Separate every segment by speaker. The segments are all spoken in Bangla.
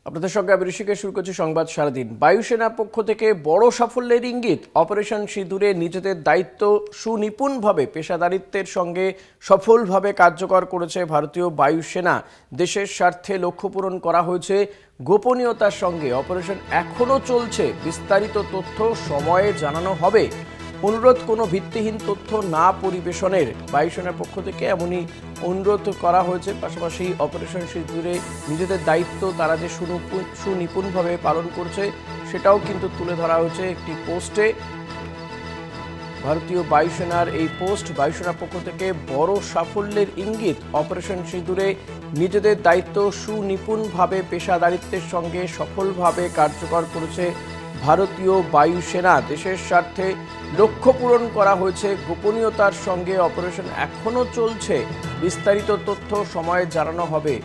Speaker 1: আপনাদের সঙ্গে আমি ঋষিকেশ শুরু করছি সংবাদ সারাদিন। বায়ুসেনা পক্ষ থেকে বড় সাফল্যের ইঙ্গিত। অপারেশন সিঁদুরে নিজেদের দায়িত্ব সুনিপুণভাবে পেশাদারিত্বের সঙ্গে সফলভাবে কার্যকর করেছে ভারতীয় বায়ুসেনা। দেশের স্বার্থে লক্ষ্য পূরণ করা হয়েছে গোপনীয়তার সঙ্গে। অপারেশন এখনও চলছে, বিস্তারিত তথ্য সময়ে জানানো হবে। অনুরোধ কোনো ভিত্তিহীন তথ্য না পরিবেশনের বায়ুসেনার পক্ষ থেকে এমনই অনুরোধ করা হয়েছে। পাশাপাশি অপারেশন সিঁদুরে নিজেদের দায়িত্ব তারা যে সুনিপুণভাবে পালন করছে সেটাও কিন্তু তুলে ধরা হয়েছে একটি পোস্টে। ভারতীয় বায়ুসেনার এই পোস্ট, বায়ুসেনার পক্ষ থেকে বড় সাফল্যের ইঙ্গিত। অপারেশন সিঁদুরে নিজেদের দায়িত্ব সুনিপুণভাবে পেশাদারিত্বের সঙ্গে সফলভাবে কার্যকর করেছে ভারতীয় বায়ুসেনা। দেশের স্বার্থে লক্ষ্য পূরণ করা হয়েছে গোপনীয়তার সঙ্গে। অপারেশন এখনও চলছে, বিস্তারিত তথ্য সময়ে জানানো হবে।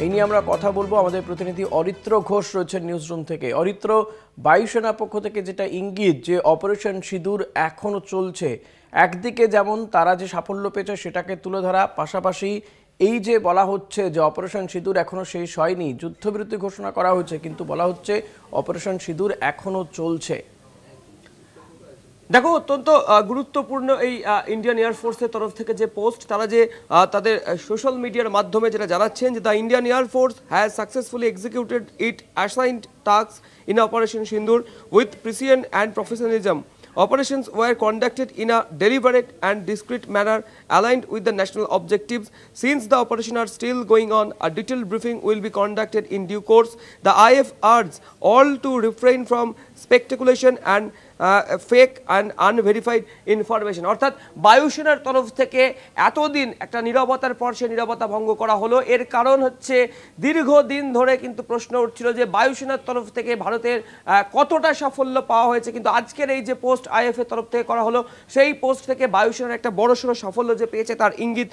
Speaker 1: এই নিয়ে আমরা কথা বলবো। আমাদের প্রতিনিধি অরিত্র ঘোষ রয়েছেন নিউজ রুম থেকে। অরিত্র, বায়ুসেনা পক্ষ থেকে যেটা ইঙ্গিত যে অপারেশন সিঁদুর এখনও চলছে, একদিকে যেমন তারা যে সাফল্য পেয়েছে সেটাকে তুলে ধরা, পাশাপাশি এই যে বলা হচ্ছে যে অপারেশন সিঁদুর এখনও শেষ হয়নি, যুদ্ধবিরতি ঘোষণা করা হয়েছে কিন্তু বলা হচ্ছে অপারেশন সিঁদুর এখনও চলছে।
Speaker 2: দেখো, অত্যন্ত গুরুত্বপূর্ণ এই ইন্ডিয়ান এয়ারফোর্সের তরফ থেকে যে পোস্ট, তারা যে তাদের সোশ্যাল মিডিয়ার মাধ্যমে যেটা জানাচ্ছেন যে the Indian Air Force has successfully executed it assigned task in operation Sindoor with precision and professionalism. Operations were conducted in a deliberate and discreet manner aligned with the national objectives. Since the operation are still going on, a detailed briefing will be conducted in due course. The IF urges all to refrain from speculation and fake and unverified information. অর্থাৎ বায়ুসেনার তরফ থেকে এতদিন একটা নীরবতার পর সে নীরবতা ভঙ্গ করা হলো। এর কারণ হচ্ছে দীর্ঘদিন ধরে কিন্তু প্রশ্ন উঠছিল যে বায়ুসেনার তরফ থেকে ভারতের কতটা সাফল্য পাওয়া হয়েছে, কিন্তু আজকের এই যে পোস্ট আইএফের তরফ থেকে করা হলো, সেই পোস্ট থেকে বায়ুসেনার একটা বড়সড় সাফল্য যে পেয়েছে তার ইঙ্গিত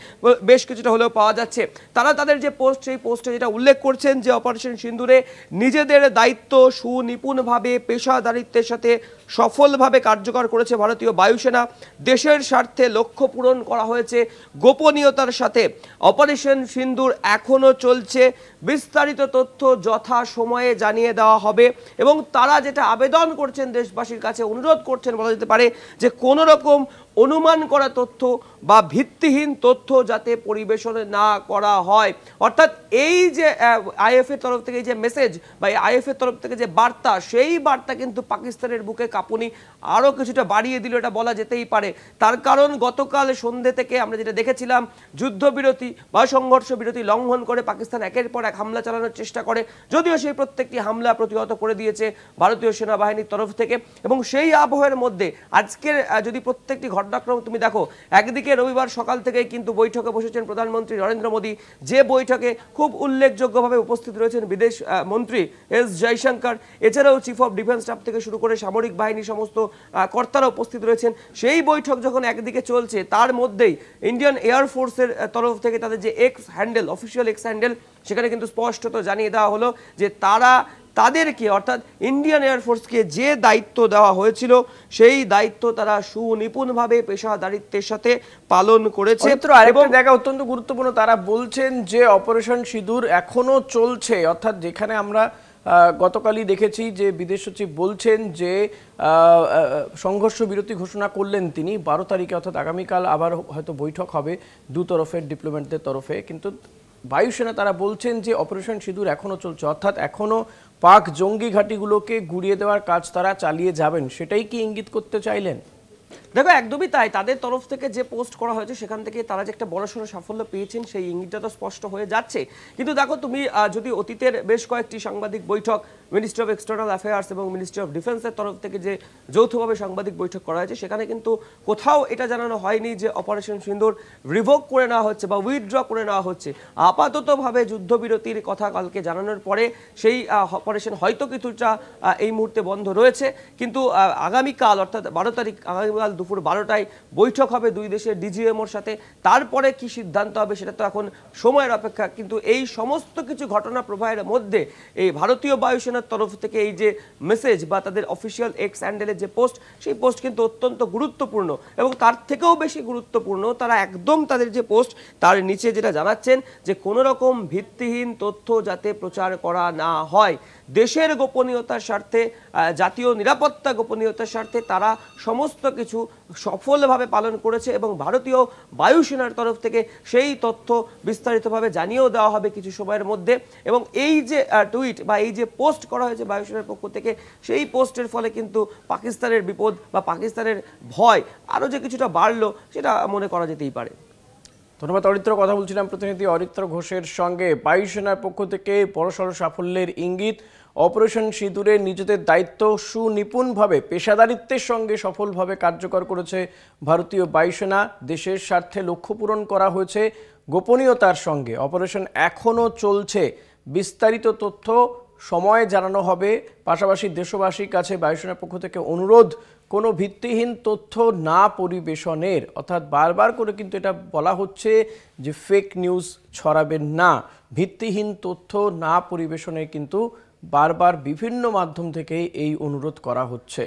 Speaker 2: বেশ কিছুটা হলেও পাওয়া যাচ্ছে। তারা তাদের যে পোস্ট, সেই পোস্টে যেটা উল্লেখ করছেন যে অপারেশন সিঁদুরে নিজেদের দায়িত্ব সুনিপুণভাবে পেশাদারিত্বের সাথে সফলভাবে কার্যকর করেছে ভারতীয় বায়ুসেনা। দেশের স্বার্থে লক্ষ্য পূরণ করা হয়েছে গোপনীয়তার সাথে। অপারেশন সিঁদুর এখনও চলছে, বিস্তারিত তথ্য যথা সময়ে জানিয়ে দেওয়া হবে। এবং তারা যেটা আবেদন করছেন দেশবাসীর কাছে, অনুরোধ করছেন বলা যেতে পারে, যে কোনো রকম অনুমান করা তথ্য বা ভিত্তিহীন তথ্য যাতে পরিবেশন না করা হয়। অর্থাৎ এই যে আইএফের তরফ থেকে যে মেসেজ বা আইএফের তরফ থেকে যে বার্তা, সেই বার্তা কিন্তু পাকিস্তানের বুকে কাঁপুনি আরও কিছুটা বাড়িয়ে দিল, এটা বলা যেতেই পারে। তার কারণ গতকাল সন্ধ্যে থেকে আমরা যেটা দেখেছিলাম, যুদ্ধবিরতি বা সংঘর্ষ বিরতি লঙ্ঘন করে পাকিস্তান একের পর এক হামলা চালানোর চেষ্টা করে, যদিও সেই প্রত্যেকটি হামলা প্রতিহত করে দিয়েছে ভারতীয় সেনাবাহিনীর তরফ থেকে। এবং সেই আবহের মধ্যে আজকের যদি প্রত্যেকটি ঘটনাক্রম তুমি দেখো, একদিকে রবিবার সকাল থেকেই কিন্তু বৈঠকে বসেছেন প্রধানমন্ত্রী নরেন্দ্র মোদী, যে বৈঠকে খুব উল্লেখযোগ্যভাবে উপস্থিত রয়েছেন বিদেশ মন্ত্রী এস জয়শঙ্কর, এছাড়াও চিফ অফ ডিফেন্স স্টাফ থেকে শুরু করে সামরিক বাহিনীর সমস্ত কর্তারা উপস্থিত রয়েছেন। সেই বৈঠক যখন একদিকে চলছে, তার মধ্যেই ইন্ডিয়ান এয়ারফোর্সের তরফ থেকে তাদের যে x handle, official x handle, সেখানে কিন্তু স্পষ্টত জানিয়ে দেওয়া হলো যে তাদেরকে অর্থাৎ ইন্ডিয়ান এয়ারফোর্সকে যে দায়িত্ব দেওয়া হয়েছিল, সেই দায়িত্ব তারা সুনিপুণভাবে পেশাদারিত্বের সাথে পালন করেছে।
Speaker 1: এবং জায়গা অত্যন্ত গুরুত্বপূর্ণ, তারা বলছেন যে অপারেশন সিঁদুর এখনো চলছে। অর্থাৎ যেখানে আমরা গতকালই দেখেছি যে বিদেশ সচিব বলছেন যে সংঘর্ষ বিরতি ঘোষণা করলেন তিনি 12 তারিখে, অর্থাৎ আগামীকাল আবার হয়তো বৈঠক হবে দু তরফের ডিপ্লোম্যাটদের তরফে। কিন্তু বায়ুসেনা তারা বলছেন যে অপারেশন সিঁদুর এখনও চলছে, অর্থাৎ এখনও পাক জঙ্গি ঘাঁটিগুলোকে গুড়িয়ে দেওয়ার কাজ তারা চালিয়ে যাবেন। সেটাই কি ইঙ্গিত করতে চাইলেন?
Speaker 2: দেখো, একদমই তাই। তাদের তরফ থেকে যে পোস্ট করা হয়েছে সেখান থেকে তারা যে একটা বড়সড় সাফল্য পেয়েছেন সেই ইঙ্গিতটা তো স্পষ্ট হয়ে যাচ্ছে। কিন্তু দেখো, তুমি যদি অতীতের বেশ কয়েকটি সাংবাদিক বৈঠক মিনিস্ট্রি অফ এক্সটার্নাল অ্যাফেয়ার্স এবং মিনিস্ট্রি অফ ডিফেন্সের তরফ থেকে যে যৌথভাবে সাংবাদিক বৈঠক করা হয়েছে, সেখানে কিন্তু কোথাও এটা জানানো হয়নি যে অপারেশন সিঁদুর রিভোক করে নেওয়া হচ্ছে বা উইথড্র করে নেওয়া হচ্ছে। আপাততভাবে যুদ্ধবিরতির কথা কালকে জানানোর পরে সেই অপারেশন হয়তো কিছুটা এই মুহূর্তে বন্ধ রয়েছে, কিন্তু আগামীকাল অর্থাৎ 12 তারিখ আগামীকাল দুপুর 12টায় বৈঠক হবে দুই দেশের ডিজিএমওর সাথে। তারপরে কি সিদ্ধান্ত হবে সেটা তো এখন সময়ের অপেক্ষা। কিন্তু এই সমস্ত কিছু ঘটনা প্রবাহের মধ্যে এই ভারতীয় বায়ুসেনার তরফ থেকে এই যে মেসেজ বা তাদের অফিসিয়াল এক্স হ্যান্ডেলের যে পোস্ট, সেই পোস্ট কিন্তু অত্যন্ত গুরুত্বপূর্ণ। এবং তার থেকেও বেশি গুরুত্বপূর্ণ, তারা একদম তাদের যে পোস্ট তার নিচে যেটা জানাচ্ছেন যে কোনো রকম ভিত্তিহীন তথ্য যাতে প্রচার করা না হয়। দেশের গোপনীয়তার স্বার্থে, জাতীয় নিরাপত্তা গোপনীয়তার স্বার্থে তারা সমস্ত কিছু সফলভাবে পালন করেছে এবং ভারতীয় বায়ুসেনার তরফ থেকে সেই তথ্য বিস্তারিতভাবে জানিয়েও দেওয়া হবে কিছু সময়ের মধ্যে। এবং এই যে টুইট বা এই যে পোস্ট করা হয়েছে বায়ুসেনার পক্ষ থেকে, সেই পোস্টের ফলে কিন্তু পাকিস্তানের বিপদ বা পাকিস্তানের ভয় আরও যে কিছুটা বাড়লো সেটা মনে করা যেতেই পারে।
Speaker 1: ধন্যবাদ অরিত্র। কথা বলছিলাম প্রতিনিধি অরিত্র ঘোষের সঙ্গে। বায়ুসেনার পক্ষ থেকে বড়সড় সাফল্যের ইঙ্গিত, অপারেশন সিঁদুরে নিজেদের দায়িত্ব সুনিপুণভাবে পেশাদারিত্বের সঙ্গে সফলভাবে কার্যকর করেছে ভারতীয় বায়ুসেনা। দেশের স্বার্থে লক্ষ্য পূরণ করা হয়েছে গোপনীয়তার সঙ্গে। অপারেশন এখনও চলছে, বিস্তারিত তথ্য সময়ে জানানো হবে। পাশাপাশি দেশবাসীর কাছে বায়ুসেনার পক্ষ থেকে অনুরোধ, কোনো ভিত্তিহীন তথ্য না পরিবেশনের। অর্থাৎ বারবার করে কিন্তু এটা বলা হচ্ছে যে ফেক নিউজ ছড়াবেন না, ভিত্তিহীন তথ্য না পরিবেশনের কিন্তু বারবার বিভিন্ন মাধ্যম থেকে এই অনুরোধ করা হচ্ছে।